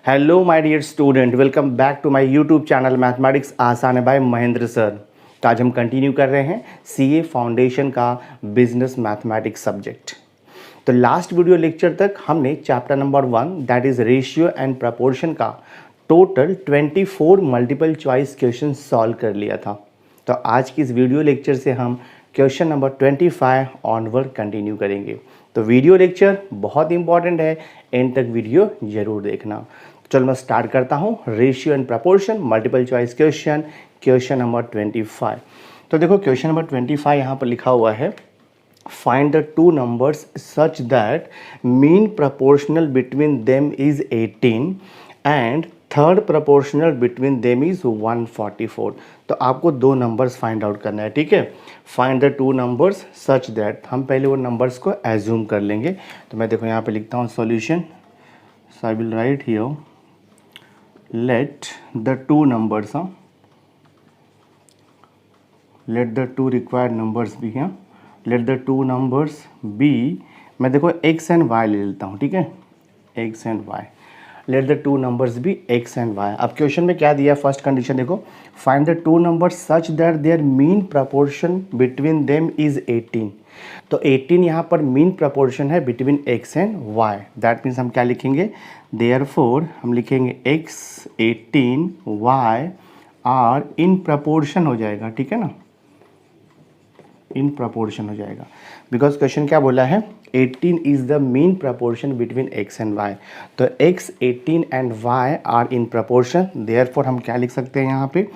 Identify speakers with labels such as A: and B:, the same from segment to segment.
A: Hello my dear student, welcome back to my YouTube channel mathematics आसान है bye Mahendra sir. तो आज हम कंटिन्यू कर रहे हैं सीए फाउंडेशन का बिजनेस मैथमेटिक्स सब्जेक्ट। तो लास्ट वीडियो लेक्चर तक हमने chapter number 1 that is ratio and proportion का total 24 multiple choice question solve कर लिया था। तो आज की इस वीडियो लेक्चर से हम क्वेश्चन नंबर 25 ऑनवर्ड कंटिन्यू करेंगे। तो वीडियो लेक्चर बहुत इंपॉर्टेंट है, एंड तक वीडियो जरूर देखना। चलो मैं स्टार्ट करता हूँ। Ratio and proportion multiple choice question, question number 25। तो देखो क्वेश्चन नंबर 25 यहाँ पर लिखा हुआ है, find the two numbers such that mean proportional between them is 18 and third proportional between them is 144। तो आपको दो नंबर्स फाइंड आउट करना है, ठीक है। Find the two numbers such that, हम पहले वो नंबर्स को एज्यूम कर लेंगे। तो मैं देखो यहाँ पे लिखता हूँ solution. So I will write here let the two numbers let the two required numbers be here, let the two numbers be, मैं देखो x and y ले लेता हूँ, ठीक है, x and y, let the two numbers be x and y। अब question में क्या दिया, फर्स्ट कंडीशन देखो, find the two numbers such that their mean proportion between them is 18। तो 18 यहाँ पर मीन प्रपोर्शन है between x and y। That means हम क्या लिखेंगे, देयरफॉर हम लिखेंगे x 18 y are in proportion हो जाएगा, ठीक है ना, इन प्रपोर्शन हो जाएगा। बिकॉज क्वेश्चन क्या बोला है, 18 is the mean proportion between x and y। तो x 18 and y are in proportion, therefore हम क्या लिख सकते हैं यहाँ पे,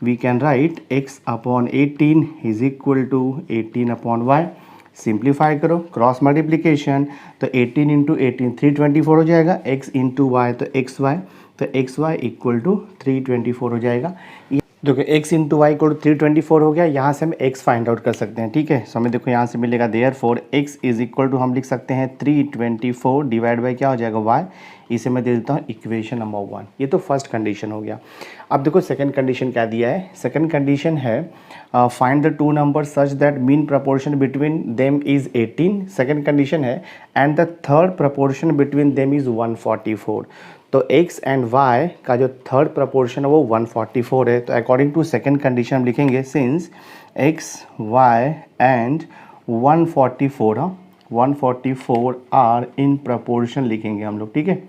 A: we can write x upon 18 is equal to 18 upon y। Simplify करो, क्रॉस मल्टीप्लीकेशन, तो 18 इंटू 18 324 हो जाएगा, x इंटू वाई तो एक्स वाई, तो एक्स वाई इक्वल टू 324 हो जाएगा। देखो x into y equal to 324 हो गया, यहाँ से हम x फाइंड आउट कर सकते हैं, ठीक है। सो हमें देखो यहाँ से मिलेगा therefore x is equal to, हम लिख सकते हैं 324 डिवाइड बाई क्या हो जाएगा y। इसे मैं दे देता हूँ इक्वेशन नंबर 1। ये तो फर्स्ट कंडीशन हो गया। अब देखो सेकंड कंडीशन क्या दिया है, सेकंड कंडीशन है find the two number such that mean proportion between them is 18। Second condition है and the third proportion between them is 144। तो x एंड y का जो थर्ड प्रपोर्शन है वो 144 है। तो अकॉर्डिंग टू सेकंड कंडीशन हम लिखेंगे since x y and 144 are in proportion लिखेंगे हम लोग, ठीक है,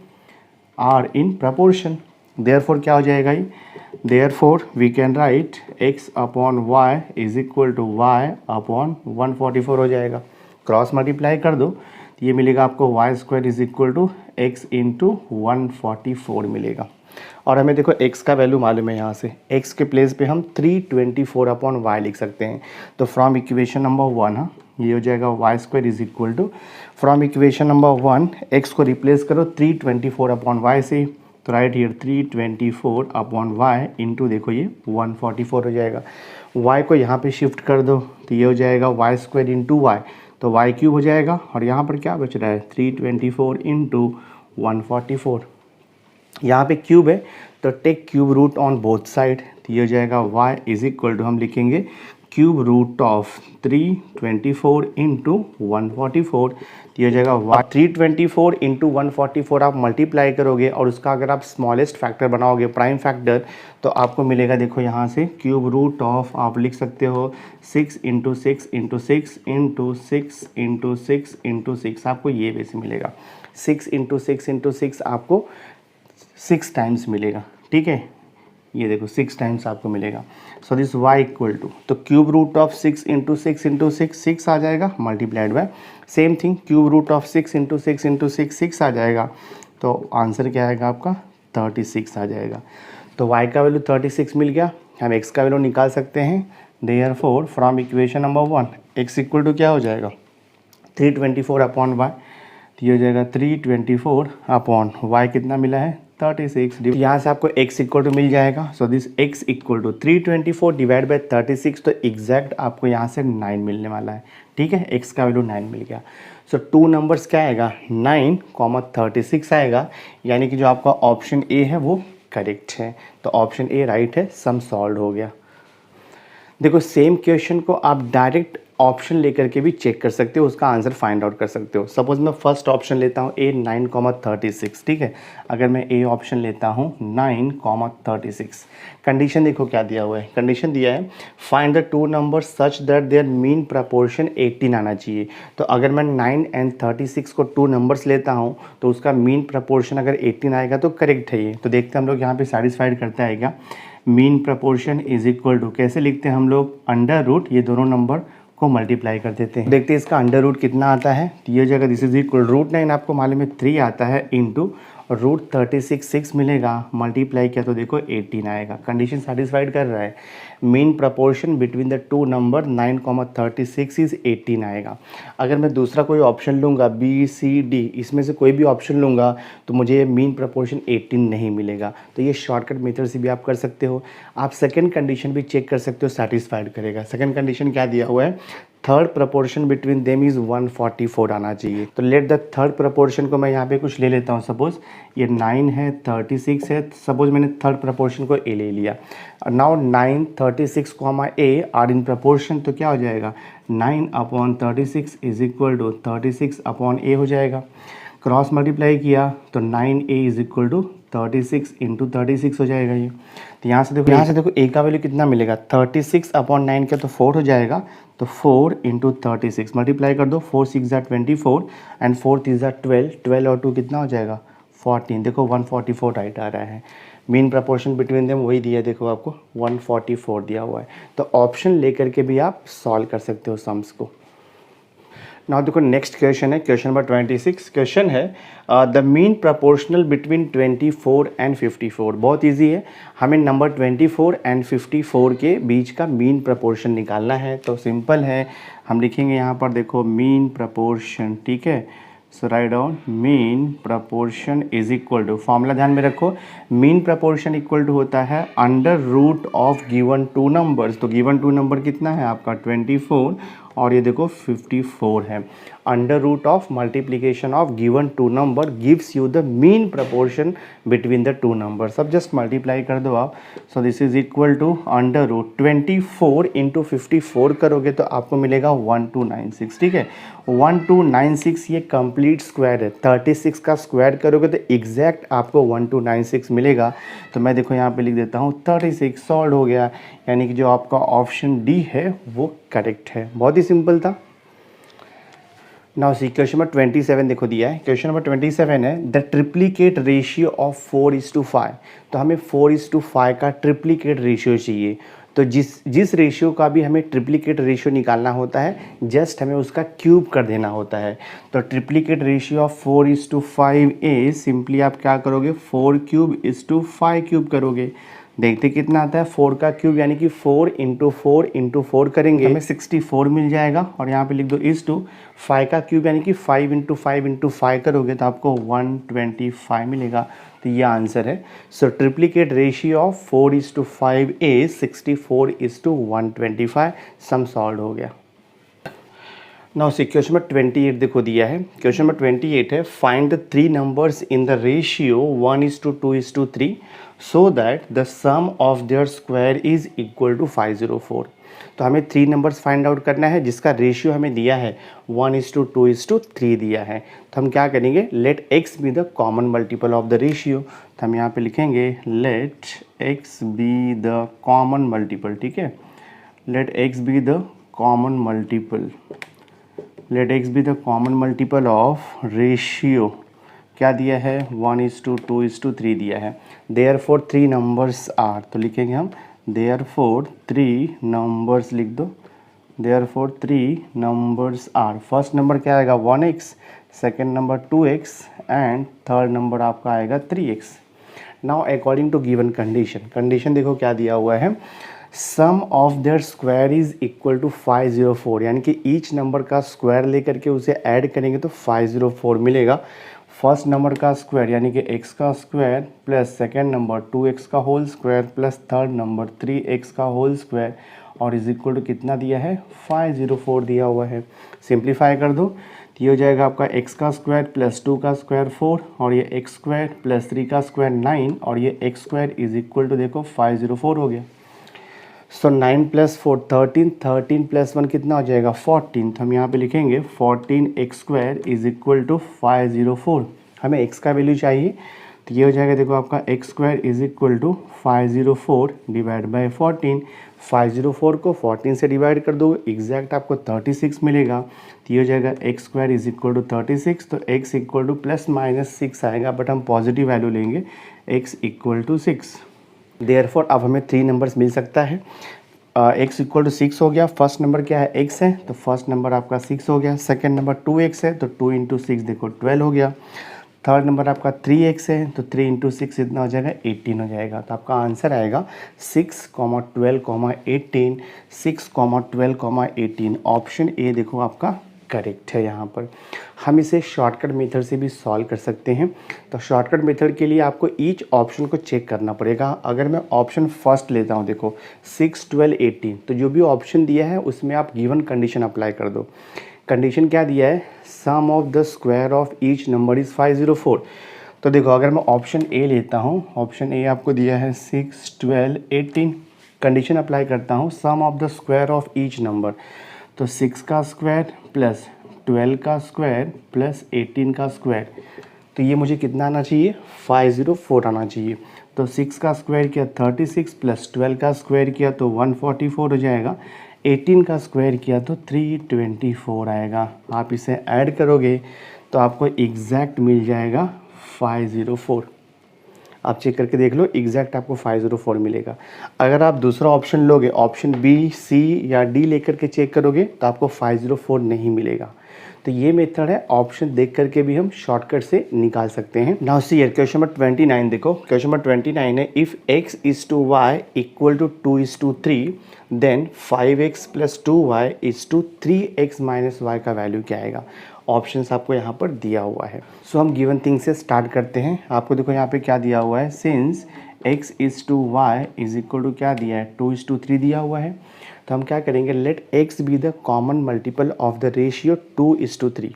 A: आर इन प्रपोर्शन। देयरफॉर क्या हो जाएगा ये, therefore we can write x upon y is equal to y upon 144 हो जाएगा। क्रॉस मल्टीप्लाई कर दो तो ये मिलेगा आपको y square is equal to x into 144 मिलेगा। और हमें देखो x का वैल्यू मालूम है, यहाँ से x के प्लेस पे हम 324 अपॉन वाई लिख सकते हैं। तो फ्रॉम इक्वेशन नंबर 1 ये हो जाएगा y square is equal to, from equation number 1 x को रिप्लेस करो 324 अपॉन वाई से, तो right here 324 upon y into देखो ये 144 हो जाएगा। y को यहाँ पे शिफ्ट कर दो तो ये हो जाएगा वाई स्क्वायर इंटू वाई, तो y क्यूब हो जाएगा। और यहाँ पर क्या बच रहा है 324 इंटू 144, यहाँ पे क्यूब है तो take cube root on both side, तो ये हो जाएगा y इज इक्वल टू, हम लिखेंगे क्यूब रूट ऑफ 324 इंटू 144, तो ये हो जाएगा y। 324 इंटू 144 आप मल्टीप्लाई करोगे और उसका अगर आप स्मॉलेस्ट फैक्टर बनाओगे, प्राइम फैक्टर, तो आपको मिलेगा देखो यहाँ से क्यूब रूट ऑफ, आप लिख सकते हो 6 into 6 into 6 into 6 into 6 into 6, आपको ये वैसे मिलेगा 6 इंटू 6 इंटू 6 आपको 6 टाइम्स मिलेगा, ठीक है, ये देखो 6 टाइम्स आपको मिलेगा। So this y equal to, तो cube root of 6 into 6 into 6 6 आ जाएगा, multiplied by same thing cube root of 6 into 6 into 6 6 आ जाएगा। तो आंसर क्या आएगा आपका 36 आ जाएगा। तो y का वैल्यू 36 मिल गया, हम x का वैल्यू निकाल सकते हैं। Therefore from equation number 1 x equal to क्या हो जाएगा 324 अपॉन y, तो ये हो जाएगा 324 अपॉन y कितना मिला है 36। यहाँ से आपको x इक्वल टू मिल जाएगा। So this x equal to 324 divide by 36, तो एग्जैक्ट आपको यहाँ से 9 मिलने वाला है, ठीक है, x का वैल्यू 9 मिल गया। सो टू नंबर्स क्या आएगा 9,36 आएगा, यानी कि जो आपका ऑप्शन ए है वो करेक्ट है। तो ऑप्शन ए राइट है, सम सॉल्व हो गया। देखो सेम क्वेश्चन को आप डायरेक्ट ऑप्शन लेकर के भी चेक कर सकते हो, उसका आंसर फाइंड आउट कर सकते हो। सपोज मैं फर्स्ट ऑप्शन लेता हूँ ए 9,36, ठीक है। अगर मैं ए ऑप्शन लेता हूँ 9,36, कंडीशन देखो क्या दिया हुआ है। कंडीशन दिया है find the two number such that there mean proportion 18 आना चाहिए। तो अगर मैं 9 एंड 36 को टू नंबर्स लेता हूँ तो उसका मीन प्रपोर्शन अगर 18 आएगा तो करेक्ट है ये। तो देखते हैं हम लोग यहाँ पे सेटिस्फाइड करता है क्या। Mean proportion is equal to कैसे लिखते हैं हम लोग, अंडर रूट ये दोनों नंबर को मल्टीप्लाई कर देते हैं। देखते हैं इसका अंडर रूट कितना आता है। तो ये जगह दिस इज इक्वल रूट 9 आपको मालूम है 3 आता है इंटू रूट 36 6 मिलेगा, मल्टीप्लाई किया तो देखो 18 आएगा। कंडीशन सेटिस्फाइड कर रहा है। Mean proportion between the two number 9,36 is 18 आएगा। अगर मैं दूसरा कोई ऑप्शन लूँगा बी सी डी, इसमें से कोई भी ऑप्शन लूँगा तो मुझे मीन प्रपोर्शन 18 नहीं मिलेगा। तो ये शॉर्टकट मेथड से भी आप कर सकते हो। आप सेकंड कंडीशन भी चेक कर सकते हो, सेटिस्फाइड करेगा। सेकंड कंडीशन क्या दिया हुआ है, third proportion between them is 144 आना चाहिए। तो लेट द थर्ड प्रपोर्शन को मैं यहाँ पे कुछ ले लेता हूँ। सपोज ये 9 है 36 है, सपोज मैंने थर्ड प्रपोर्शन को ए ले लिया। Now 9 36 a are in proportion, तो क्या हो जाएगा 9/36 इज इक्वल टू 36/a हो जाएगा। क्रॉस मल्टीप्लाई किया तो 9a is equal to 36 into 36 हो जाएगा ये। तो यहाँ से देखो a का वैल्यू कितना मिलेगा, 36/9 का तो 4 हो जाएगा। तो 4 इंटू 36 मल्टीप्लाई कर दो, 4 6 ज़ा 24 एंड 4 3 ज़ा 12, 12 और 2 कितना हो जाएगा 14। देखो 144 राइट आ रहा है। मीन प्रपोर्शन बिटवीन देम वही दिया है, देखो आपको 144 दिया हुआ है। तो ऑप्शन लेकर के भी आप सॉल्व कर सकते हो सम्स को। नाउ देखो नेक्स्ट क्वेश्चन है, क्वेश्चन नंबर 26। क्वेश्चन है the mean proportional between 24 and 54। बहुत इजी है, हमें नंबर 24 एंड 54 के बीच का मीन प्रपोर्शन निकालना है। तो सिंपल है, हम लिखेंगे यहाँ पर देखो मीन प्रपोर्शन, ठीक है। So write down mean proportion is equal to, formula ध्यान में रखो, मीन प्रपोर्शन इक्वल टू होता है under root of given two numbers. तो गिवन टू नंबर कितना है आपका 24 और ये देखो 54 है। Under root of multiplication of given two number gives you the mean proportion between the two number. सब जस्ट मल्टीप्लाई कर दो आप। So this is equal to under root 24 into 54 करोगे तो आपको मिलेगा 1296, ठीक है। 1296 ये कंप्लीट स्क्वायर है, 36 का स्क्वायर करोगे तो एग्जैक्ट आपको 1296 मिलेगा। तो मैं देखो यहाँ पे लिख देता हूँ 36, सॉल्व हो गया। यानी कि जो आपका ऑप्शन डी है वो करेक्ट है। बहुत ही सिंपल था। नाउ सी क्वेश्चन नंबर 27 देखो दिया है। क्वेश्चन नंबर 27 है द ट्रिप्लीकेट रेशियो ऑफ 4:5। तो हमें 4:5 का ट्रिप्लीकेट रेशियो चाहिए। तो जिस रेशियो का भी हमें ट्रिप्लीकेट रेशियो निकालना होता है, जस्ट हमें उसका क्यूब कर देना होता है। तो triplicate ratio of 4:5 A, simply आप क्या करोगे 4³ करोगे। देखते कितना आता है 4 का क्यूब, यानी कि 4 इंटू 4 करेंगे हमें 64 मिल जाएगा। और यहाँ पे लिख दो इस टू 5 का क्यूब, यानी कि 5 इंटू 5 करोगे तो आपको 125 मिलेगा। तो ये आंसर है। सो ट्रिप्लीकेट रेशियो ऑफ 4:5 ए 64:125। सम सॉल्व हो गया। नाउ सी क्वेश्चन नंबर 28 देखो दिया है। क्वेश्चन नंबर 28 है find the 3 numbers in the ratio 1:2:3 so that the sum of their square is equal to 504। तो हमें 3 नंबर्स फाइंड आउट करना है जिसका रेशियो हमें दिया है 1:2:3 दिया है। तो हम क्या करेंगे, let x be the common multiple of the ratio. तो हम यहाँ पे लिखेंगे let x be the common multiple, ठीक है। Let x be the common multiple, let x be the common multiple of ratio क्या दिया है 1:2:3 दिया है। देयरफॉर 3 नंबर्स आर, तो लिखेंगे हम देयरफॉर 3 नंबर्स लिख दो। Therefore 3 numbers are, first number क्या आएगा 1x, second number 2x and third number आपका आएगा 3x। Now according to given condition, condition देखो क्या दिया हुआ है, sum of their square is equal to 504, यानी कि ईच नंबर का स्क्वायर लेकर के उसे ऐड करेंगे तो 504 मिलेगा। फर्स्ट नंबर का स्क्वायर यानी कि x का square plus second number 2x का whole square plus third number 3x का होल स्क्वायर और इज इक्वल टू कितना दिया है 504 दिया हुआ है। सिंप्लीफाई कर दो तो ये हो जाएगा आपका x का स्क्वायर प्लस 2 का स्क्वायर 4 और ये x स्क्वायर प्लस 3 का स्क्वायर 9 और ये x square is equal to देखो 504 हो गया। सो 9 + 4 13, 13 + 1 कितना हो जाएगा 14। तो हम यहाँ पे लिखेंगे 14x² = 504। हमें x का वैल्यू चाहिए, तो ये हो जाएगा देखो आपका x² = 504 / 14। 504 को 14 से डिवाइड कर दो, एग्जैक्ट आपको 36 मिलेगा। तो ये हो जाएगा x² = 36। तो x = ±6 आएगा, बट हम पॉजिटिव वैल्यू लेंगे, x = 6। देयरफॉर अब हमें 3 नंबर्स मिल सकता है। x = 6 हो गया। फर्स्ट नंबर क्या है x है, तो फर्स्ट नंबर आपका 6 हो गया। सेकंड नंबर 2x है, तो 2 × 6 देखो 12 हो गया। थर्ड नंबर आपका 3x है, तो 3 × 6 इतना हो जाएगा 18 हो जाएगा। तो आपका आंसर आएगा 6, 12, 18। 6, 12, 18 ऑप्शन ए देखो आपका करेक्ट है। यहाँ पर हम इसे शॉर्टकट मेथड से भी सॉल्व कर सकते हैं। तो शॉर्टकट मेथड के लिए आपको ईच ऑप्शन को चेक करना पड़ेगा। अगर मैं ऑप्शन फर्स्ट लेता हूँ, देखो 6, 12, 18, तो जो भी ऑप्शन दिया है उसमें आप गिवन कंडीशन अप्लाई कर दो। कंडीशन क्या दिया है, sum of the square of each number is 504। तो देखो अगर मैं ऑप्शन ए लेता हूँ, ऑप्शन ए आपको दिया है 6, 12, 18। कंडीशन अप्लाई करता हूँ, sum of the square of each number, तो 6 का स्क्वायर प्लस 12 का स्क्वायर प्लस 18 का स्क्वायर, तो ये मुझे कितना आना चाहिए 504 आना चाहिए। तो 6 का स्क्वायर किया 36 प्लस 12 का स्क्वायर किया तो 144 हो जाएगा। 18 का स्क्वायर किया तो 324 आएगा। आप इसे ऐड करोगे तो आपको एग्जैक्ट मिल जाएगा 504। आप चेक करके देख लो, एग्जैक्ट आपको 504 मिलेगा। अगर आप दूसरा ऑप्शन लोगे, ऑप्शन बी, सी या डी लेकर के चेक करोगे तो आपको 504 नहीं मिलेगा। तो ये मेथड है, ऑप्शन देख करके भी हम शॉर्टकट से निकाल सकते हैं। Now see here question number 29 देखो। क्वेश्चन नंबर 29 है, if x = y = 2:3 then 5x + 2y = 3x - y का वैल्यू क्या आएगा। ऑप्शंस आपको यहाँ पर दिया हुआ है। सो हम गिवन थिंग से स्टार्ट करते हैं। आपको देखो यहाँ पे क्या दिया हुआ है, सिंस x = y = क्या दिया है 2:3 दिया हुआ है। तो हम क्या करेंगे, let x be the common multiple of the ratio 2:3।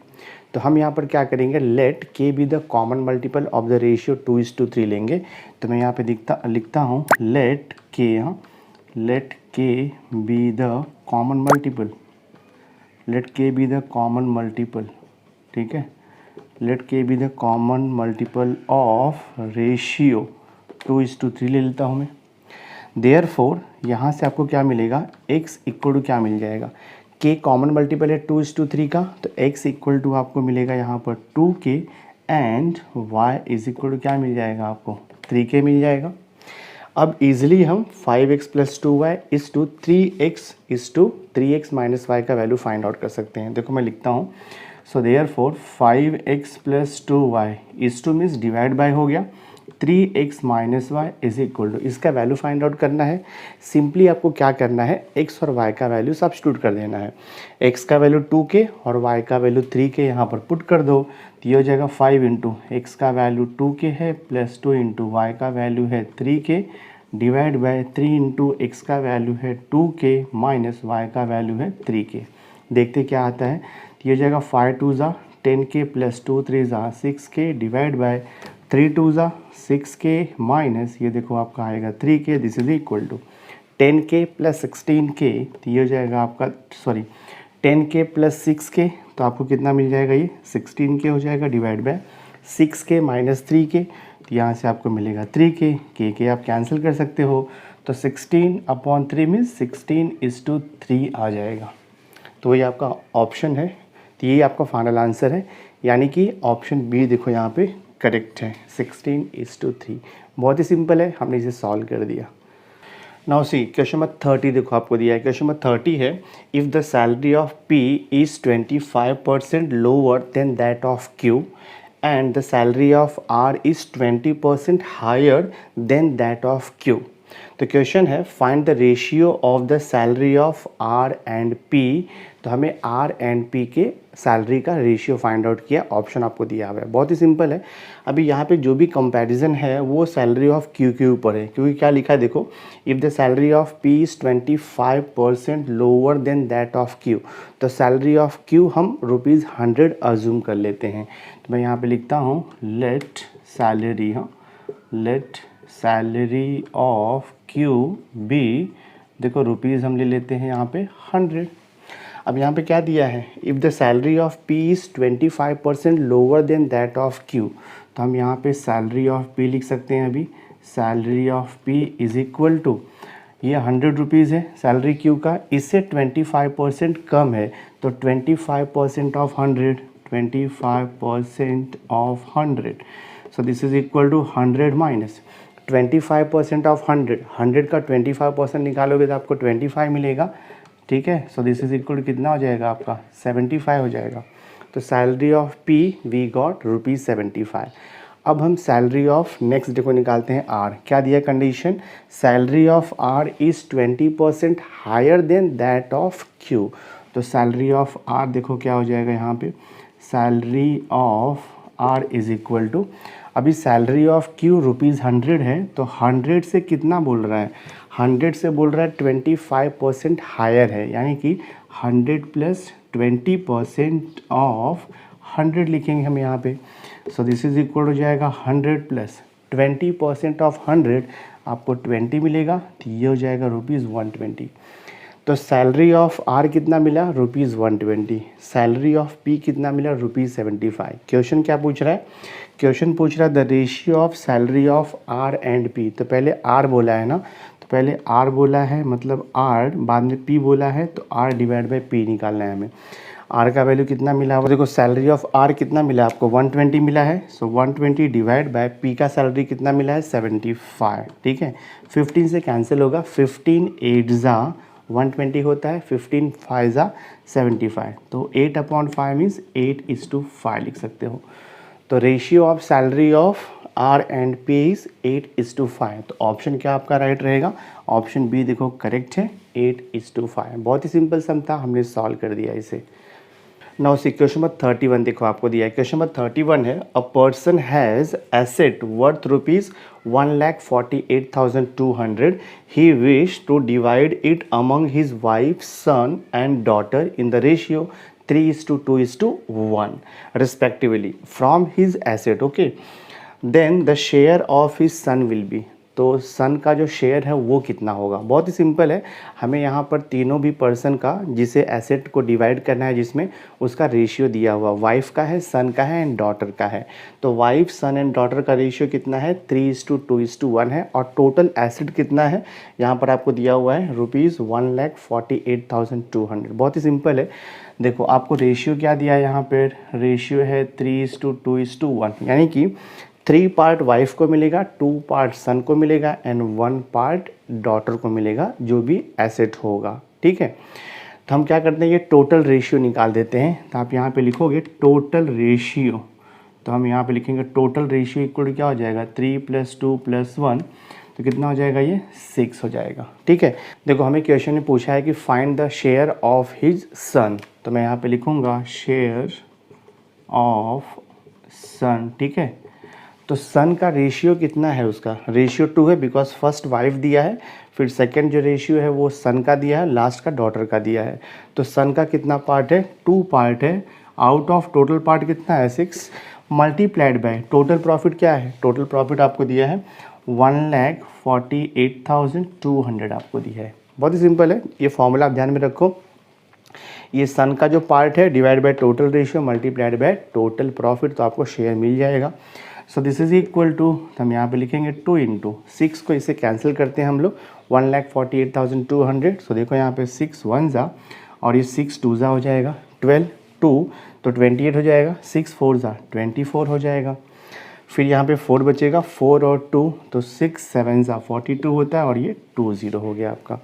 A: तो हम यहाँ पर क्या करेंगे, let k be the common multiple of the ratio 2:3 लेंगे। तो मैं यहाँ पे लिखता हूँ let k be the common multiple, let k be the common multiple, ठीक है, let k be the common multiple of ratio 2:3 ले लेता हूँ मैं। देयरफॉर यहाँ से आपको क्या मिलेगा, x = क्या मिल जाएगा, k कॉमन मल्टीपल है 2:3 का, तो x = आपको मिलेगा यहाँ पर 2k एंड y = क्या मिल जाएगा आपको 3k मिल जाएगा। अब इजीली हम 5x + 2y = 3x - y का वैल्यू फाइंड आउट कर सकते हैं। देखो मैं लिखता हूँ, so therefore 5x + 2y means divide by हो गया 3x - y = इसका वैल्यू फाइंड आउट करना है। सिंपली आपको क्या करना है, x और y का वैल्यू सब्स्टिट्यूट कर देना है। x का वैल्यू 2k और y का वैल्यू 3k यहाँ पर पुट कर दो, तो ये हो जाएगा 5 × x का वैल्यू 2k है प्लस 2 × y का वैल्यू है 3k डिवाइड बाय 3 × x का वैल्यू है 2k माइनस y का वैल्यू है 3k। देखते क्या आता है, तो ये हो जाएगा 5 2 ज़ा 10k प्लस 2 3 ज़ा 6k डिवाइड बाय 3 2 ज़ा 6k माइनस ये देखो आपका आएगा 3k, this is equal to 10k plus 16k, तो ये हो जाएगा आपका 10k प्लस 6k, तो आपको कितना मिल जाएगा, ये 16k हो जाएगा divide by 6k minus 3k, तो यहाँ से आपको मिलेगा 3k, k आप कैंसिल कर सकते हो, तो 16/3 मीन्स 16:3 आ जाएगा। तो ये आपका ऑप्शन है, तो ये आपका फाइनल आंसर है, यानी कि ऑप्शन बी देखो यहाँ पे करेक्ट है 16:3। बहुत ही सिंपल है, हमने इसे सॉल्व कर दिया। नाउ सी क्वेश्चन नंबर 30 देखो आपको दिया है। क्वेश्चन नंबर 30 है, if the salary of P is 25% lower than that of Q and the salary of R is 20% higher than that of Q। तो क्वेश्चन है find the ratio of the salary of R and P। तो हमें R and P के salary का ratio find out किया, option आपको दिया हुआ है। बहुत ही सिंपल है। अभी यहाँ पे जो भी कंपैरिजन है वो सैलरी ऑफ Q के ऊपर है, क्योंकि क्या लिखा है देखो, if the salary of P is 25% lower than that of Q। तो सैलरी ऑफ Q हम ₹100 अज्यूम कर लेते हैं। तो मैं यहाँ पे लिखता हूँ लेट सैलरी, हाँ, let salary of Q be देखो रुपीज़ हम ले लेते हैं यहाँ पे 100। अब यहाँ पे क्या दिया है, if the salary of P is 25% lower than that of Q, तो हम यहाँ पे सैलरी ऑफ P लिख सकते हैं। अभी salary of P is equal to, ये 100 रुपीज़ है सैलरी Q का, इससे 25% कम है, तो 25% of 100, 25% of 100, so this is equal to 100 minus 25% of 100, 100 का 25% निकालोगे तो आपको 25 मिलेगा, ठीक है। So this is equal to कितना हो जाएगा आपका 75 हो जाएगा। तो salary of P we got ₹75। अब हम सैलरी ऑफ नेक्स्ट डे को निकालते हैं R। क्या दिया condition, salary of R is 20% higher than that of Q। तो सैलरी ऑफ R देखो क्या हो जाएगा यहाँ पे, salary of R is equal to, अभी सैलरी ऑफ Q ₹100 है, तो 100 से कितना बोल रहा है, 100 से बोल रहा है 25% हायर है, यानी कि 100 प्लस 20% ऑफ 100 लिखेंगे हम यहाँ पे। सो दिस इज इक्वल हो जाएगा 100 प्लस 20% ऑफ 100, आपको 20 मिलेगा, तो ये हो जाएगा ₹120। तो सैलरी ऑफ R कितना मिला, ₹120। सैलरी ऑफ P कितना मिला, ₹75। क्वेश्चन क्या पूछ रहा है, क्वेश्चन पूछ रहा है the ratio of salary of R and P। तो पहले R बोला है ना, तो पहले R बोला है मतलब R, बाद में P बोला है, तो R डिवाइड बाई P निकालना है हमें। R का वैल्यू कितना मिला होगा, देखो सैलरी ऑफ R कितना मिला आपको 120 मिला है, सो 120 डिवाइड बाय P का सैलरी कितना मिला है 75, ठीक है। 15 से कैंसिल होगा, 15 8 ज़ा 120 होता है, 15 5 ज़ा 75, तो 8/5 मीन्स 8:5 लिख सकते हो। तो ratio of salary of R and P is 8:5, तो ऑप्शन क्या आपका राइट रहेगा, ऑप्शन बी देखो करेक्ट है 8:5। बहुत ही सिंपल सम था, हमने सॉल्व कर दिया इसे। नाउ सी क्वेश्चन नंबर 31 देखो आपको दिया है, क्वेश्चन नंबर 31 है, a person has asset worth ₹1,48,200, he wish to divide it among his wife, son and daughter in the ratio 3:2:1 respectively from his asset, okay, then the share of his son will be, तो सन का जो share है वो कितना होगा। बहुत ही simple है, हमें यहाँ पर तीनों भी पर्सन का जिसे एसेट को डिवाइड करना है, जिसमें उसका रेशियो दिया हुआ, वाइफ का है, सन का है एंड डॉटर का है। तो वाइफ सन एंड डॉटर का रेशियो कितना है 3:2:1 है, और टोटल एसेट कितना है यहाँ पर आपको दिया हुआ है ₹1,48,200। बहुत ही सिंपल है, देखो आपको रेशियो क्या दिया है यहाँ पर, रेशियो है 3:2:1, यानी कि 3 पार्ट वाइफ को मिलेगा, 2 पार्ट सन को मिलेगा एंड 1 पार्ट डॉटर को मिलेगा, जो भी एसेट होगा, ठीक है। तो हम क्या करते हैं, ये टोटल रेशियो निकाल देते हैं। तो आप यहाँ पे लिखोगे टोटल रेशियो, तो हम यहाँ पे लिखेंगे टोटल रेशियो इक्वल क्या हो जाएगा 3 + 2 + 1, तो कितना हो जाएगा, ये 6 हो जाएगा, ठीक है। देखो हमें क्वेश्चन में पूछा है कि find the share of his son, तो मैं यहाँ पे लिखूँगा शेयर ऑफ सन, ठीक है। तो सन का रेशियो कितना है, उसका रेशियो 2 है, बिकॉज फर्स्ट वाइफ दिया है, फिर सेकंड जो रेशियो है वो सन का दिया है, लास्ट का डॉटर का दिया है। तो सन का कितना पार्ट है, 2 पार्ट है, आउट ऑफ टोटल पार्ट कितना है 6, मल्टीप्लाइड बाय टोटल प्रॉफिट क्या है, टोटल प्रॉफिट आपको दिया है 1,48,200 आपको दिया है। बहुत ही सिंपल है, ये फॉर्मूला आप ध्यान में रखो, ये सन का जो पार्ट है divide by total ratio multiplied by total profit, तो आपको शेयर मिल जाएगा। So this is equal to, तो हम यहाँ पे लिखेंगे 2 × 6 को इसे कैंसिल करते हैं हम लोग 1,48,200। सो देखो यहाँ पे 6 1 ज़ा और ये 6 2 ज़ा हो जाएगा 12, 2 तो 28 हो जाएगा, 6 4 ज़ा 24 हो जाएगा। फिर यहाँ पे 4 बचेगा, 4 और 2 तो 6 7 ज़ा 42 होता है, और ये 20 हो गया आपका।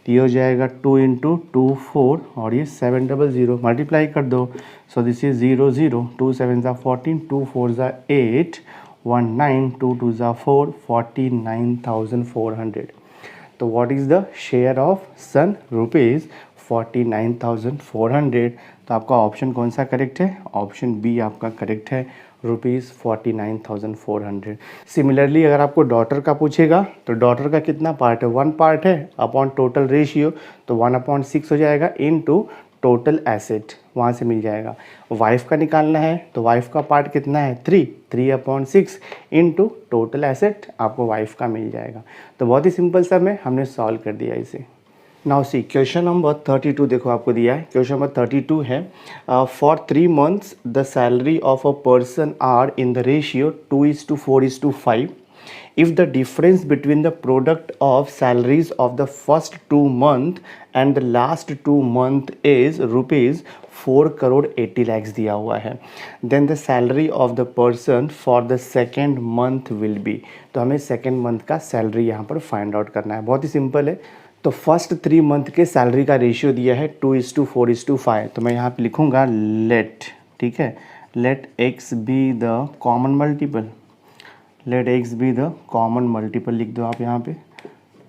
A: तो ये हो जाएगा 2 × 2 4 और ये 700 मल्टीप्लाई कर दो। सो दिस इज 0 0, 2 7 ज़ा 14, 2 4 ज़ा 8, 1 9, 2 2 ज़ा 4, 49,400। तो what is the share of son, ₹49,400। तो आपका ऑप्शन कौन सा करेक्ट है, ऑप्शन बी आपका करेक्ट है, ₹49,400। सिमिलरली अगर आपको डॉटर का पूछेगा, तो डॉटर का कितना पार्ट है, 1 पार्ट है, अपॉन टोटल रेशियो तो 1/6 हो जाएगा, इनटू टोटल एसेट, वहाँ से मिल जाएगा। वाइफ का निकालना है, तो वाइफ का पार्ट कितना है 3/6 इनटू टोटल एसेट, आपको वाइफ का मिल जाएगा। तो बहुत ही सिंपल सा में हमने सॉल्व कर दिया इसे। नाउ सी क्वेश्चन नंबर 32 देखो आपको दिया है, क्वेश्चन नंबर 32 है for 3 months the salary of a person are in the ratio 2:4:5 if the difference between the product of salaries of the first 2 month and the last 2 month is rupees 4 crore 80 lakhs दिया हुआ है, then the salary of the person for the second month will be। तो हमें second month का salary यहाँ पर find out करना है, बहुत ही सिंपल है। तो फर्स्ट 3 मंथ के सैलरी का रेशियो दिया है 2:4:5, तो मैं यहाँ पे लिखूँगा लेट, ठीक है, let x be the common multiple, let x be the common multiple लिख दो आप यहाँ पे,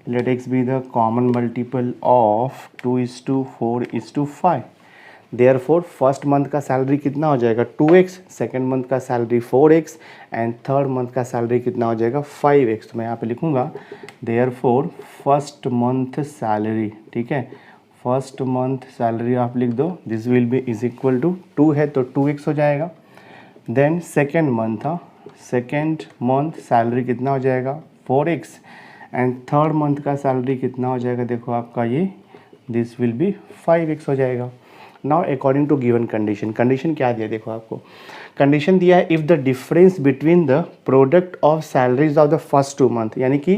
A: let x be the common multiple of 2:4:5। Therefore first month का सैलरी कितना हो जाएगा 2x, सेकेंड मंथ का salary 4x and third month का सैलरी कितना हो जाएगा 5x। तो मैं यहाँ पे लिखूँगा देयरफॉर फर्स्ट मंथ सैलरी, ठीक है, फर्स्ट मंथ सैलरी आप लिख दो, this will be is equal to 2 है तो 2x हो जाएगा। Then second month, second month salary कितना हो जाएगा 4x एंड थर्ड मंथ का सैलरी कितना हो जाएगा, देखो आपका ये दिस विल बी 5x हो जाएगा। Now according to given condition, condition क्या दिया देखो आपको, कंडीशन दिया है if the difference between the product of salaries of the first 2 month, यानी कि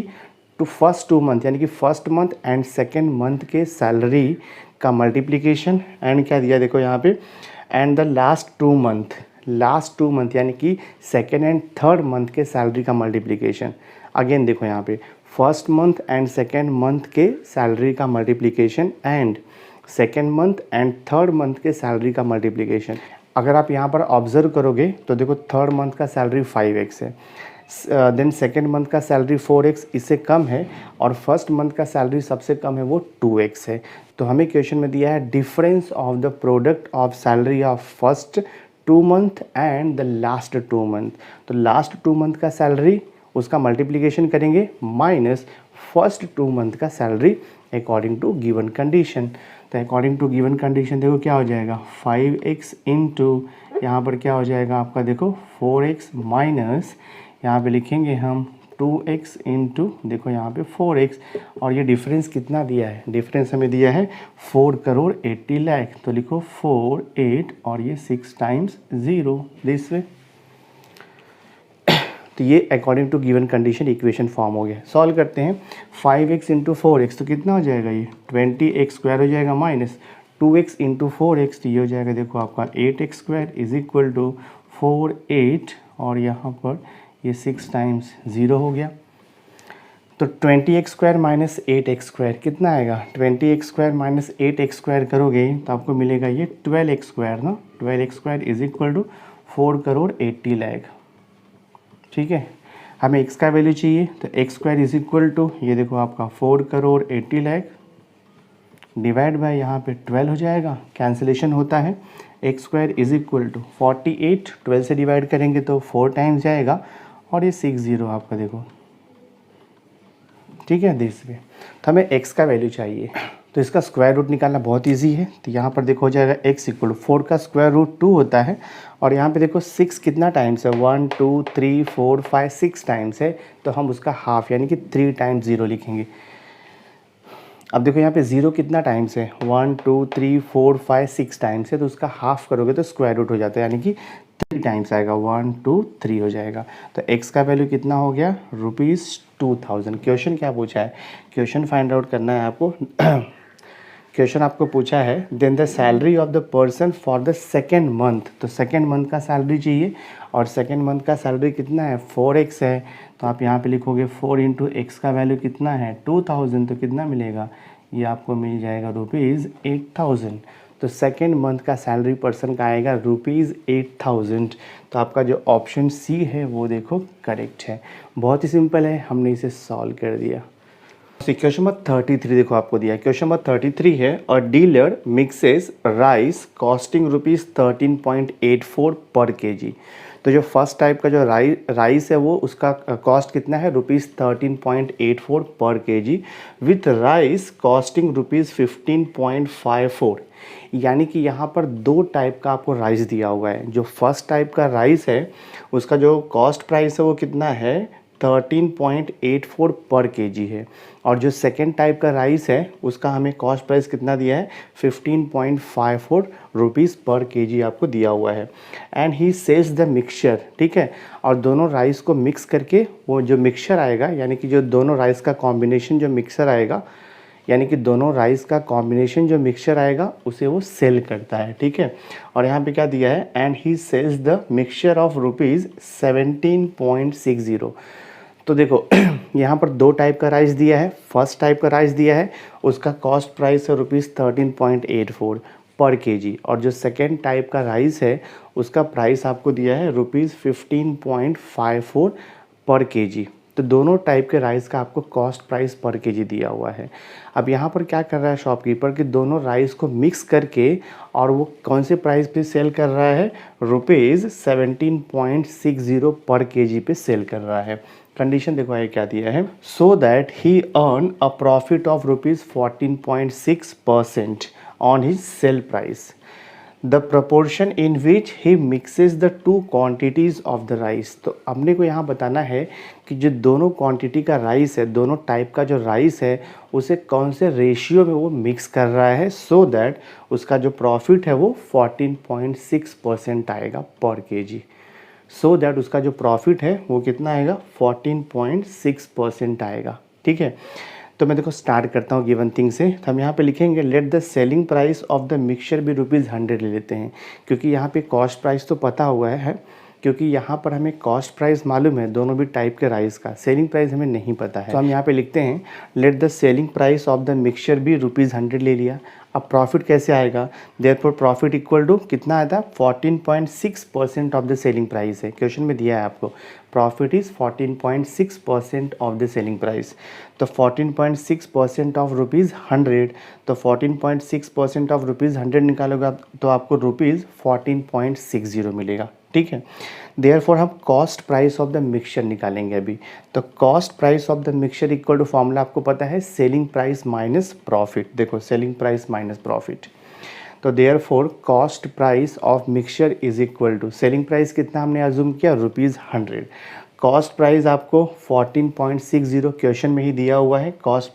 A: टू फर्स्ट 2 मंथ, यानी कि first month and second month के सैलरी का मल्टीप्लिकेशन एंड क्या दिया देखो यहाँ पे, and the last 2 month, last 2 month यानी कि सेकेंड एंड थर्ड मंथ के सैलरी का मल्टीप्लिकेशन। अगेन देखो यहाँ पे first month and second month के सैलरी का multiplication and second month and third month के सैलरी का मल्टीप्लिकेशन। अगर आप यहाँ पर ऑब्जर्व करोगे तो देखो थर्ड मंथ का सैलरी 5x है, देन सेकेंड मंथ का सैलरी 4x, इससे कम है, और फर्स्ट मंथ का सैलरी सबसे कम है वो 2x है। तो हमें क्वेश्चन में दिया है difference of the product of salary of first 2 month and the last 2 month. तो लास्ट 2 मंथ का सैलरी उसका मल्टीप्लिकेशन करेंगे माइनस फर्स्ट 2 मंथ का salary according to given condition. तो अकॉर्डिंग टू गिवन कंडीशन देखो क्या हो जाएगा 5x इंटू यहाँ पर क्या हो जाएगा आपका देखो 4x माइनस यहाँ पे लिखेंगे हम 2x इंटू देखो यहाँ पे 4x, और ये डिफरेंस कितना दिया है, डिफरेंस हमें दिया है 4 करोड़ 80 लाख, तो लिखो 4 8 और ये 6 टाइम्स 0 दिस वे। तो ये according to given condition equation form हो गया। सॉल्व करते हैं 5x इंटू 4x, तो कितना हो जाएगा ये 20x² हो जाएगा माइनस 2x इंटू 4x, तो ये हो जाएगा देखो आपका 8x² इज इक्वल टू 4 8 और यहाँ पर ये 6 टाइम्स 0 हो गया। तो 20x² माइनस 8x² कितना आएगा, 20x² माइनस 8x² करोगे तो आपको मिलेगा ये 12x² ना, 12x² is equal to 4 crore 80 lakh, ठीक है। हमें x का वैल्यू चाहिए तो x² इज इक्वल टू ये देखो आपका 4 करोड़ 80 लाख डिवाइड बाय यहाँ पे 12 हो जाएगा, कैंसिलेशन होता है, x² इज इक्वल टू 48, 12 से डिवाइड करेंगे तो 4 टाइम्स जाएगा और ये 60 आपका देखो, ठीक है दिस वे। तो हमें x का वैल्यू चाहिए, तो इसका स्क्वायर रूट निकालना बहुत इजी है। तो यहाँ पर देखो हो जाएगा x इक्वल 4 का स्क्वायर रूट 2 होता है, और यहाँ पे देखो 6 कितना टाइम्स है 1 2 3 4 5 6 टाइम्स है, तो हम उसका हाफ यानी कि 3 टाइम्स 0 लिखेंगे। अब देखो यहाँ पे 0 कितना टाइम्स है 1 2 3 4 5 6 टाइम्स है, तो उसका हाफ करोगे तो स्क्वायर रूट हो जाता है, यानी कि 3 टाइम्स आएगा 1 2 3 हो जाएगा। तो x का वैल्यू कितना हो गया ₹2000। क्वेश्चन क्या पूछा है, क्वेश्चन फाइंड आउट करना है आपको। क्वेश्चन आपको पूछा है then the salary of the person for the second month, तो सेकेंड मंथ का सैलरी चाहिए, और सेकेंड मंथ का सैलरी कितना है 4x है, तो आप यहाँ पे लिखोगे 4 इंटू एक्स का वैल्यू कितना है 2000, तो कितना मिलेगा ये आपको मिल जाएगा ₹8000। तो सेकेंड मंथ का सैलरी पर्सन का आएगा ₹8000। तो आपका जो ऑप्शन सी है वो देखो करेक्ट है, बहुत ही सिंपल है, हमने इसे सॉल्व कर दिया। क्वेश्चन नंबर 33 देखो आपको दिया है, क्वेश्चन नंबर 33 है अ डीलर मिक्सेस राइस कॉस्टिंग ₹13.84 पर केजी। तो जो फर्स्ट टाइप का जो राइस है वो उसका कॉस्ट कितना है ₹13.84 पर केजी विथ राइस कॉस्टिंग ₹15.54, यानी कि यहाँ पर 2 टाइप का आपको राइस दिया हुआ है। जो फर्स्ट टाइप का राइस है उसका जो कॉस्ट प्राइस है वो कितना है 13.84 पर केजी है। और जो सेकेंड टाइप का राइस है उसका हमें कॉस्ट प्राइस कितना दिया है, 15.54 रुपीज़ पर केजी आपको दिया हुआ है। And he sells the mixture, ठीक है, और दोनों राइस को मिक्स करके वो जो मिक्सचर आएगा, यानी कि जो दोनों राइस का कॉम्बिनेशन जो मिक्सचर आएगा, यानी कि दोनों राइस का कॉम्बिनेशन जो मिक्सचर आएगा उसे वो सेल करता है, ठीक है। और यहाँ पे क्या दिया है, and he sells the mixture of rupees 17.60। तो देखो यहाँ पर दो टाइप का राइस दिया है। फर्स्ट टाइप का राइस दिया है, उसका कॉस्ट प्राइस है रुपीज़ 13.84 पर केजी। और जो सेकेंड टाइप का राइस है उसका प्राइस आपको दिया है रुपीज़ 15.54 पर केजी। तो दोनों टाइप के राइस का आपको कॉस्ट प्राइस पर केजी दिया हुआ है। अब यहाँ पर क्या कर रहा है शॉपकीपर कि दोनों राइस को मिक्स करके और वो कौन से प्राइस पे सेल कर रहा है, रुपीज़ 17.60 पर केजी पे सेल कर रहा है। कंडीशन देखो ये क्या दिया है, so that he earn a profit of rupees 14.6% on his sale price, the proportion in which he mixes the two quantities of the rice. तो अपने को यहाँ बताना है कि जो दोनों क्वांटिटी का राइस है, दोनों टाइप का जो राइस है, उसे कौन से रेशियो में वो मिक्स कर रहा है, सो दैट उसका जो प्रॉफिट है वो 14.6% आएगा पर केजी। सो दैट उसका जो प्रॉफिट है वो कितना आएगा, 14.6% आएगा, ठीक है। तो मैं देखो स्टार्ट करता हूँ गिवन थिंग से। तो हम यहाँ पे लिखेंगे let the selling price of the mixture भी ₹100 ले लेते हैं, क्योंकि यहाँ पे कॉस्ट प्राइस तो पता हुआ है, क्योंकि यहाँ पर हमें कॉस्ट प्राइस मालूम है दोनों भी टाइप के राइस का, सेलिंग प्राइस हमें नहीं पता है। तो हम यहाँ पे लिखते हैं let the selling price of the mixture भी ₹100 ले लिया। अब प्रॉफिट कैसे आएगा, देयरफॉर प्रॉफिट इक्वल टू कितना आया था, 14.6% ऑफ द सेलिंग प्राइस है, क्वेश्चन में दिया है आपको profit is 14.6% of the selling price. तो 14.6% ऑफ ₹100, तो 14.6% ऑफ ₹100 निकालोगे तो आपको ₹14.60 मिलेगा, ठीक है। देयरफॉर हम cost price of the mixture निकालेंगे अभी। तो cost price of the mixture equal to formula आपको पता है, सेलिंग प्राइस माइनस प्रॉफिट। देखो सेलिंग प्राइस माइनस प्रॉफिट, तो therefore cost price of mixture is equal to, selling price कितना हमने अज्यूम किया, ₹100, कॉस्ट प्राइस आपको 14.60 क्वेश्चन में ही दिया हुआ है। Cost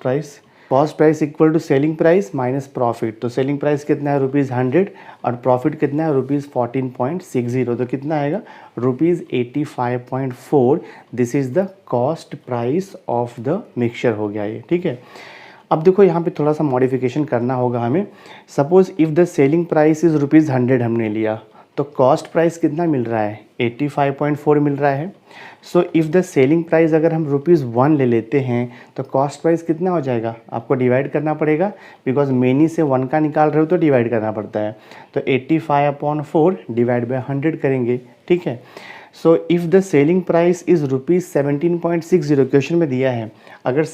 A: price equal to selling price minus profit. तो सेलिंग प्राइस कितना है, ₹100, और प्रॉफिट कितना है, ₹14.60। तो कितना आएगा, ₹85.4। This is the cost price of the mixture हो गया ये, ठीक है। अब देखो यहाँ पे थोड़ा सा मॉडिफिकेशन करना होगा हमें। Suppose if the selling price is ₹100 हमने लिया, तो कॉस्ट प्राइस कितना मिल रहा है, 85.4 मिल रहा है। So if the selling price अगर हम ₹1 ले लेते हैं तो कॉस्ट प्राइस कितना हो जाएगा, आपको डिवाइड करना पड़ेगा, बिकॉज मेनी से 1 का निकाल रहे हो तो डिवाइड करना पड़ता है। तो 85/4 डिवाइड बाय 100 करेंगे, ठीक है। So if the selling price is ₹17.60, question में दिया है अगर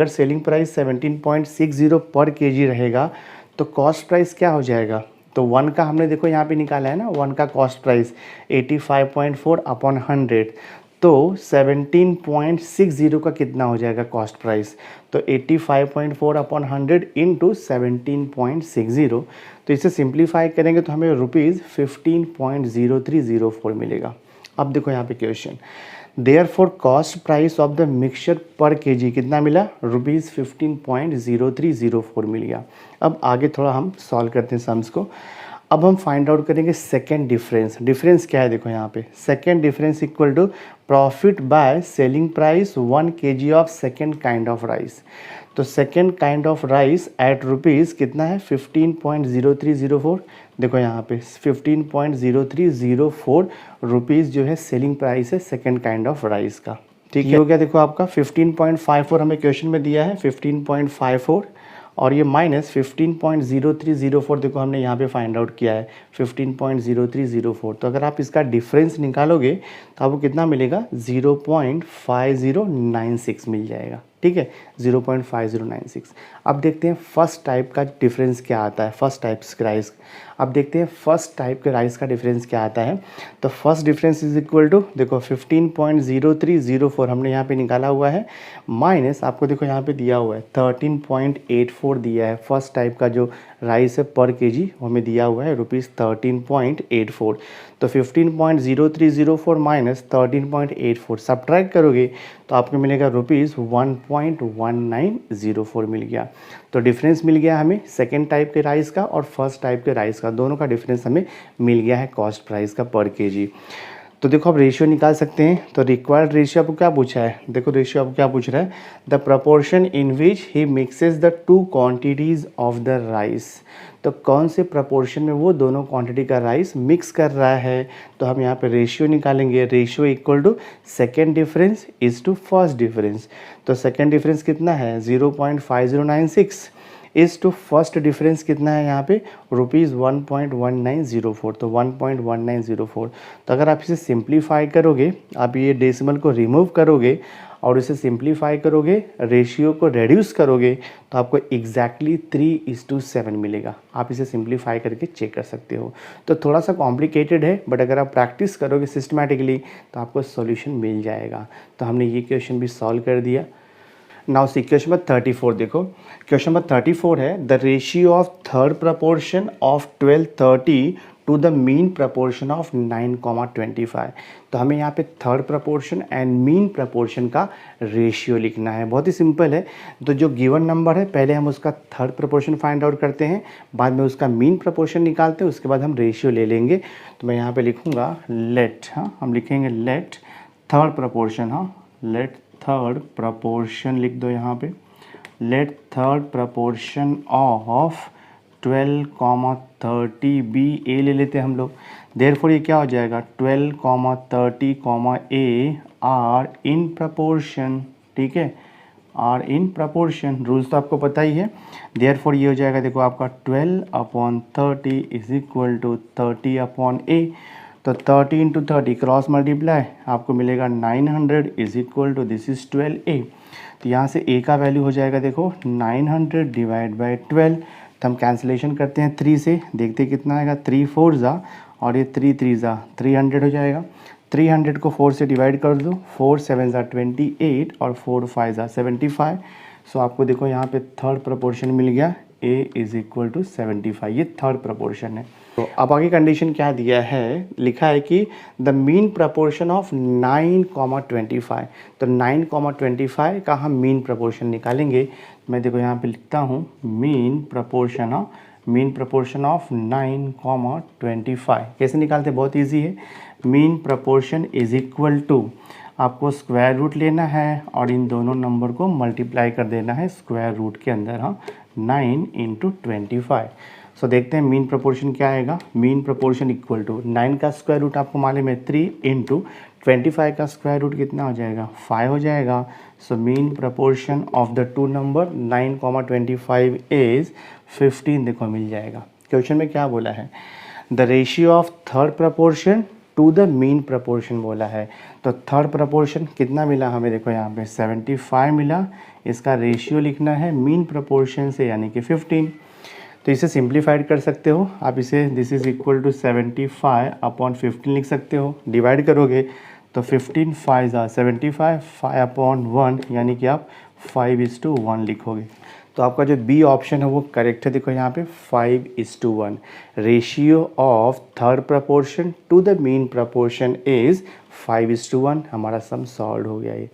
A: सेलिंग प्राइस 17.60 पर केजी रहेगा तो कॉस्ट प्राइस क्या हो जाएगा। तो 1 का हमने देखो यहाँ पे निकाला है ना, 1 का कॉस्ट प्राइस 85.4/100, तो 17.60 का कितना हो जाएगा कॉस्ट प्राइस, तो 85.4/100 इंटू 17.60। तो इसे सिंप्लीफाई करेंगे तो हमें ₹15.0304 मिलेगा। अब देखो यहाँ पे question, therefore cost price of the mixture पर केजी कितना मिला, ₹15.0304 मिल गया। अब आगे थोड़ा हम सॉल्व करते हैं सम्स को। अब हम फाइंड आउट करेंगे सेकेंड डिफरेंस क्या है, देखो यहाँ पे second difference equal to profit by selling price 1 kg of second kind of rice. तो second kind of rice at rupees कितना है, 15.0304। देखो यहाँ पे 15.0304 रुपीज़ जो है सेलिंग प्राइस है सेकेंड काइंड ऑफ राइस का, ठीक है। हो गया देखो आपका 15.54 हमें क्वेश्चन में दिया है, 15.54, और ये माइनस 15.0304 देखो हमने यहाँ पे फाइंड आउट किया है 15.0304। तो अगर आप इसका डिफरेंस निकालोगे तो आपको कितना मिलेगा, 0.5096 मिल जाएगा। ठीक है, 0.5096। अब देखते हैं फर्स्ट टाइप का डिफरेंस क्या आता है, फर्स्ट टाइप्स के राइस। अब देखते हैं फर्स्ट टाइप के राइस का डिफरेंस क्या आता है। तो first difference is equal to, देखो 15.0304 हमने यहाँ पे निकाला हुआ है, माइनस आपको देखो यहाँ पे दिया हुआ है 13.84 दिया है। फर्स्ट टाइप का जो राइस है पर केजी हमें दिया हुआ है ₹13.84। तो 15.0304 माइनस 13.84 सब्ट्रैक्ट करोगे तो आपको मिलेगा ₹1.1904 मिल गया। तो डिफरेंस मिल गया हमें सेकेंड टाइप के राइस का और फर्स्ट टाइप के राइस का, दोनों का डिफरेंस हमें मिल गया है कॉस्ट प्राइस का पर केजी। तो देखो आप रेशियो निकाल सकते हैं। तो रिक्वायर्ड रेशियो आपको क्या पूछा है, देखो रेशियो आपको क्या पूछ रहा है, the proportion in which he mixes the two quantities of the rice. तो कौन से प्रपोर्शन में वो दोनों क्वांटिटी का राइस मिक्स कर रहा है, तो हम यहाँ पे रेशियो निकालेंगे। Ratio equal to second difference is to first difference. तो सेकेंड डिफरेंस कितना है 0.5096 इज टू फर्स्ट डिफरेंस कितना है यहाँ पे ₹1.1904। तो 1.1904। तो अगर आप इसे सिंप्लीफाई करोगे, आप ये डेसिमल को रिमूव करोगे और इसे सिंप्लीफाई करोगे, रेशियो को रेड्यूस करोगे, तो आपको एग्जैक्टली 3:7 मिलेगा। आप इसे सिंप्लीफाई करके चेक कर सकते हो। तो थोड़ा सा कॉम्प्लिकेटेड है, बट अगर आप प्रैक्टिस करोगे सिस्टमैटिकली तो आपको सॉल्यूशन मिल जाएगा। तो हमने ये क्वेश्चन भी सॉल्व कर दिया। नाउ सी क्वेश्चन नंबर 34 देखो। क्वेश्चन नंबर 34 है, the ratio of third proportion of 1230 to the mean proportion of 9,25। तो हमें यहाँ पे third proportion and mean proportion का रेशियो लिखना है। बहुत ही सिंपल है। तो जो गिवन नंबर है पहले हम उसका थर्ड प्रपोर्शन फाइंड आउट करते हैं, बाद में उसका मीन प्रपोर्शन निकालते हैं, उसके बाद हम रेशियो ले लेंगे। तो मैं यहाँ पे लिखूँगा लेट, हाँ हम लिखेंगे लेट थर्ड प्रपोर्शन, हाँ लेट थर्ड प्रपोर्शन लिख दो यहाँ पे, let third proportion of 12,30 be a ले लेते हैं हम लोग। देयरफॉर ये क्या हो जाएगा 12,30, ए आर इन प्रपोर्शन, ठीक है, आर इन प्रपोर्शन, रूल्स तो आपको पता ही है। देयरफॉर ये हो जाएगा देखो आपका 12/30 इज इक्वल टू 30/a। तो 30 इंटू 30 क्रॉस मल्टीप्लाई आपको मिलेगा 900 is equal to this is 12a। तो यहाँ से a का वैल्यू हो जाएगा देखो 900 डिवाइड बाई 12। तो हम कैंसिलेशन करते हैं 3 से, देखते हैं कितना आएगा, 3 4 ज़ा और ये 3 3 ज़ा 300 हो जाएगा। 300 को 4 से डिवाइड कर दो, 4 7 ज़ा 28 और 4 5 ज़ा 75। सो आपको देखो यहाँ पे थर्ड प्रपोर्शन मिल गया, a इज इक्वल टू 75। ये थर्ड प्रपोर्शन है। तो अब आगे कंडीशन क्या दिया है, लिखा है कि द मीन प्रपोर्शन ऑफ 9,25। तो 9,25 का हम मीन प्रपोर्शन निकालेंगे। मैं देखो यहाँ पे लिखता हूँ मीन प्रपोर्शन ऑफ 9,25 कैसे निकालते हैं, बहुत इजी है। Mean proportion is equal to, आपको स्क्वायर रूट लेना है और इन दोनों नंबर को मल्टीप्लाई कर देना है स्क्वायर रूट के अंदर, हाँ 9 इंटू 25। सो देखते हैं मीन प्रपोर्शन क्या आएगा। मीन प्रपोर्शन इक्वल टू 9 का स्क्वायर रूट आपको मालूम है 3 इंटू 25 का स्क्वायर रूट कितना हो जाएगा 5 हो जाएगा। So mean proportion of the two number 9,25 is 15। देखो मिल जाएगा। क्वेश्चन में क्या बोला है, the ratio of third proportion to the mean proportion बोला है। तो थर्ड प्रपोर्शन कितना मिला हमें, देखो यहाँ पे 75 मिला, इसका रेशियो लिखना है मीन प्रपोर्शन से यानी कि 15। तो इसे सिंप्लीफाइड कर सकते हो आप, इसे दिस इज इक्वल टू 75/15 लिख सकते हो। डिवाइड करोगे तो 15 5 ज़ा 75, 5/1 यानी कि आप 5:1 लिखोगे। तो आपका जो बी ऑप्शन है वो करेक्ट है। देखो यहाँ पे 5:1 ratio of third proportion to the mean proportion is 5:1। हमारा सम सॉल्व हो गया ये।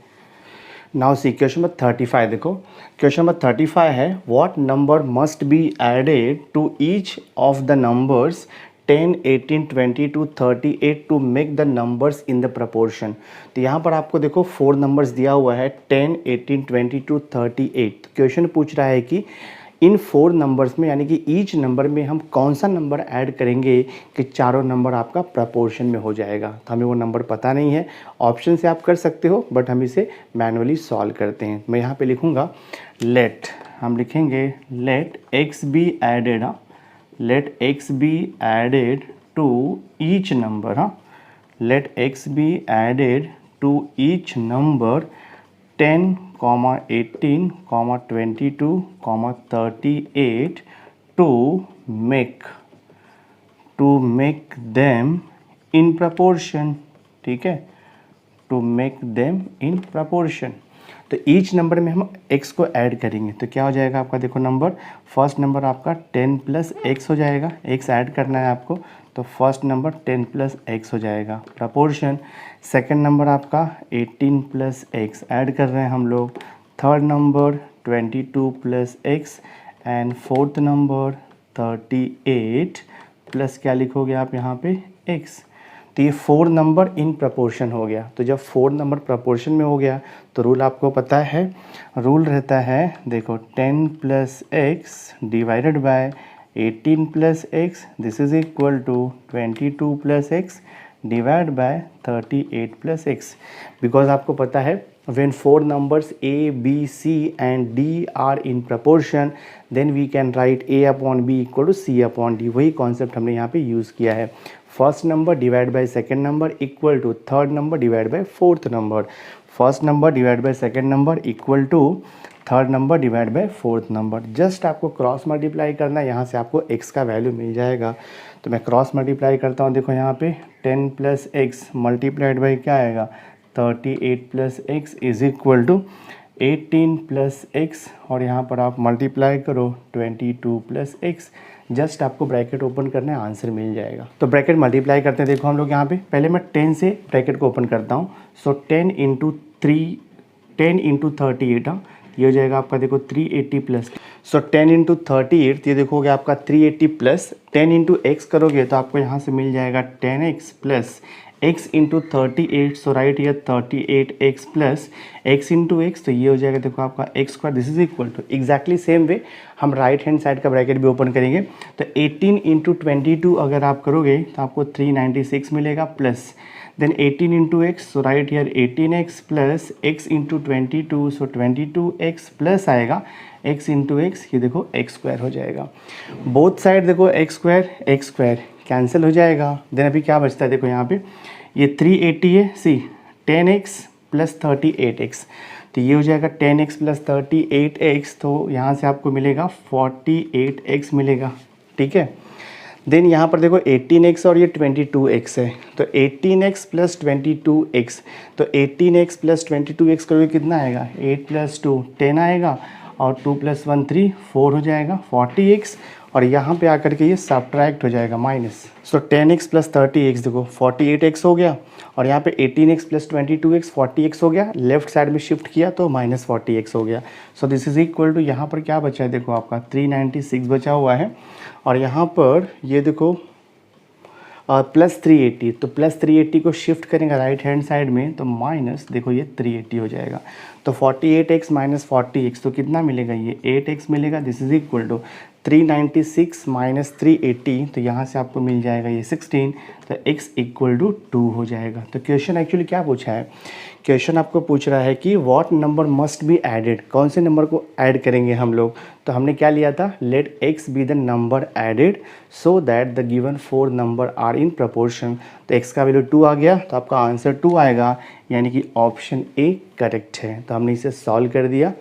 A: नाउ सी क्वेश्चन नंबर 35 देखो। क्वेश्चन नंबर 35 है, what number must be added to each of the numbers 10, 18, 20 to 38 to make the numbers in the proportion. तो यहाँ पर आपको देखो 4 नंबर्स दिया हुआ है 10, 18, 20 to 38। क्वेश्चन पूछ रहा है कि इन 4 नंबर्स में यानी कि ईच नंबर में हम कौन सा नंबर ऐड करेंगे कि चारों नंबर आपका प्रपोर्शन में हो जाएगा। तो हमें वो नंबर पता नहीं है, ऑप्शन से आप कर सकते हो बट हम इसे मैनुअली सॉल्व करते हैं। मैं यहाँ पे लिखूँगा लेट, हम लिखेंगे लेट एक्स बी एडेड, हाँ let x be added to each number, हाँ let x be added to each number 10, comma 18 comma 22 comma 38 to make them in proportion, ठीक है, to make them in proportion. तो each number में हम x को add करेंगे तो क्या हो जाएगा आपका, देखो नंबर, फर्स्ट नंबर आपका 10 प्लस एक्स हो जाएगा, x ऐड करना है आपको, तो फर्स्ट नंबर 10 प्लस एक्स हो जाएगा प्रपोर्शन। सेकंड नंबर आपका 18 प्लस एक्स ऐड कर रहे हैं हम लोग, third number 22 plus x and fourth number 38 plus क्या लिखोगे आप यहाँ पे x। तो ये 4 नंबर इन प्रपोर्शन हो गया। तो जब 4 नंबर प्रपोर्शन में हो गया तो रूल आपको पता है, रूल रहता है देखो 10 plus x divided by 18 plus x, this is equal to 22 plus x divide by 38 plus x. Because आपको पता है when 4 numbers a, b, c and d are in proportion then we can write a upon b equal to c upon d। वही concept हमने यहाँ पे use किया है, first number divide by second number equal to third number divide by fourth number, first number divide by second number equal to third number divide by fourth number. Just आपको cross multiply करना है, यहाँ से आपको x का value मिल जाएगा। तो मैं क्रॉस मल्टीप्लाई करता हूँ, देखो यहाँ पे 10 प्लस एक्स मल्टीप्लाइड बाई क्या आएगा 38 plus x is equal to 18 plus x, और यहाँ पर आप मल्टीप्लाई करो 22 प्लस एक्स। जस्ट आपको ब्रैकेट ओपन करना है, आंसर मिल जाएगा। तो ब्रैकेट मल्टीप्लाई करते हैं, देखो हम लोग यहाँ पे पहले मैं 10 से ब्रैकेट को ओपन करता हूँ। सो 10 इंटू 38 ये हो जाएगा आपका देखो 380 प्लस। सो 10 इंटू 38 ये देखोगे आपका 380 प्लस 10 इंटू एक्स करोगे तो आपको यहाँ से मिल जाएगा 10x plus x into 38। So right here 38x plus x into x, तो ये हो जाएगा देखो आपका x square, this is equal to exactly same way हम राइट हैंड साइड का ब्रैकेट भी ओपन करेंगे। तो 18 इंटू 22 अगर आप करोगे तो आपको 396 मिलेगा plus then 18 into x, so right here 18x plus x into 22, so 22x plus आएगा x इंटू एक्स, ये देखो एक्स स्क्वायर हो जाएगा। बोथ साइड देखो एक्स स्क्वायर कैंसिल हो जाएगा। देन अभी क्या बचता है देखो यहाँ पे ये 380 है, सी 10x प्लस 38x, तो ये हो जाएगा 10x प्लस 38x, तो यहाँ से आपको मिलेगा 48x मिलेगा, ठीक है। देन यहाँ पर देखो 18x और ये 22x है, तो 18x प्लस 22x, तो 18x प्लस 22x करोगे कितना आएगा 8 प्लस 2 10 आएगा, और 2 प्लस 1 3 4 हो जाएगा 40x, और यहाँ पे आकर के ये सब्ट्रैक्ट हो जाएगा माइनस। सो 10x प्लस 30x देखो 48x हो गया, और यहाँ पे 18x प्लस 22x 40x हो गया, लेफ्ट साइड में शिफ्ट किया तो माइनस 40x हो गया। So this is equal to यहाँ पर क्या बचा है देखो आपका 396 बचा हुआ है, और यहाँ पर ये देखो प्लस 380, तो प्लस 380 को शिफ्ट करेंगे राइट हैंड साइड में तो माइनस देखो ये 380 हो जाएगा। तो 48x माइनस 40x तो कितना मिलेगा ये 8x मिलेगा, this is equal to 396 minus 380, तो यहाँ से आपको मिल जाएगा ये 16, तो x इक्वल टू 2 हो जाएगा। तो क्वेश्चन एक्चुअली क्या पूछा है, क्वेश्चन आपको पूछ रहा है कि what number must be added, कौन से नंबर को ऐड करेंगे हम लोग। तो हमने क्या लिया था, let x be the number added so that the given 4 number are in proportion. तो x का वैल्यू 2 आ गया तो आपका आंसर 2 आएगा, यानी कि ऑप्शन ए करेक्ट है। तो हमने इसे सॉल्व कर दिया।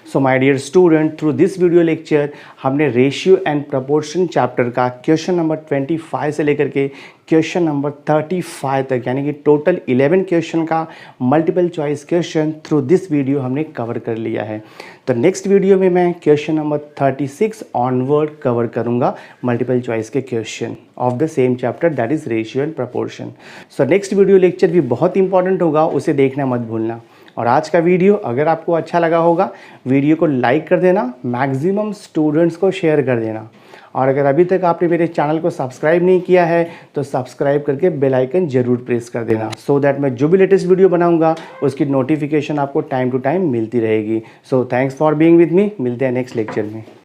A: So my dear student, through this video lecture हमने रेशियो एंड प्रपोर्शन चैप्टर का क्वेश्चन नंबर 25 से लेकर के क्वेश्चन नंबर 35 तक, यानी कि टोटल 11 क्वेश्चन का multiple choice question through this video हमने कवर कर लिया है। तो नेक्स्ट वीडियो में मैं क्वेश्चन नंबर 36 ऑनवर्ड कवर करूंगा मल्टीपल चॉइस के question of the same chapter, that is ratio and proportion. So next video lecture भी बहुत इंपॉर्टेंट होगा, उसे देखना मत भूलना। और आज का वीडियो अगर आपको अच्छा लगा होगा, वीडियो को लाइक कर देना, मैक्सिमम स्टूडेंट्स को शेयर कर देना, और अगर अभी तक आपने मेरे चैनल को सब्सक्राइब नहीं किया है तो सब्सक्राइब करके बेल आइकन जरूर प्रेस कर देना, सो दैट मैं जो भी लेटेस्ट वीडियो बनाऊंगा उसकी नोटिफिकेशन आपको टाइम टू टाइम मिलती रहेगी। So thanks for being with me, मिलते हैं नेक्स्ट लेक्चर में।